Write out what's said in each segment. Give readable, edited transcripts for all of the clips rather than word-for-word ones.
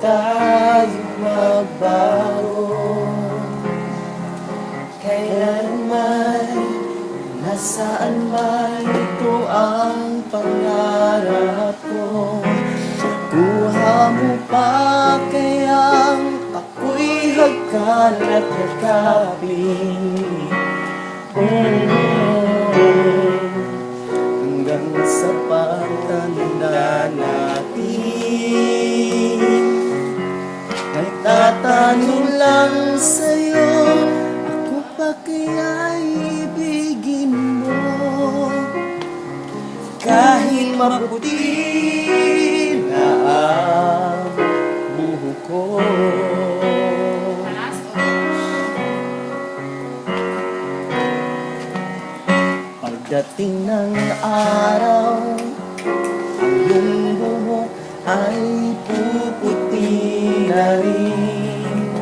tayo magbago. Kailanman, nasaan man, ito ang pangarap ko. Kuha mo pa kayang ako'y hagkan at yakapin. Hanggang sa pagtanda natin, nagtatanong lang sa'yo, ako pa kaya ibigin mo? Kahit maputi na ang buhok ko. Pagdating ng araw, ang iyong buhok ay puputi na rin.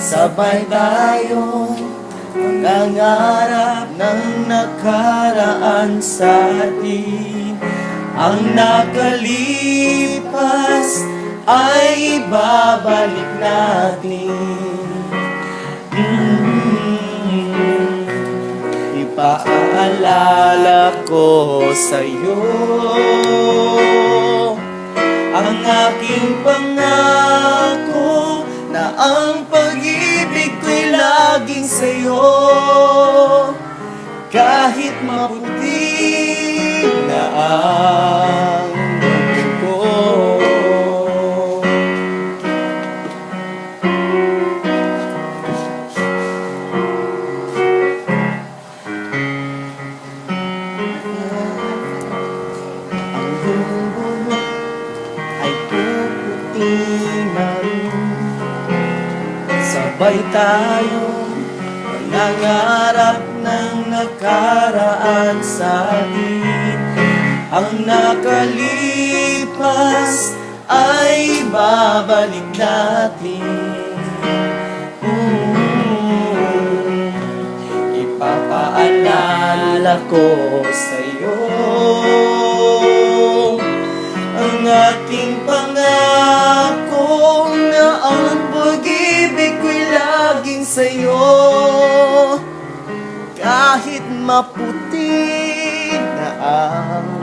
Sabay tayong mangangarap ng nakaraan sa atin. Ang nakalipas ay babalik natin. Ipaalala ko sa'yo ang aking pangako na ang pag-ibig ko'y laging sa'yo. Kahit maputi na ang buhok ko. Ang iyong buhok ay puputi na rin. Sabay tayong nangangarap ng nakaraan sa atin. Ang nakalipas ay babalik natin. Ipapaalala ko sa'yo ang ating pangako na ang pag-ibig ko'y laging sa'yo. Kahit maputi na ang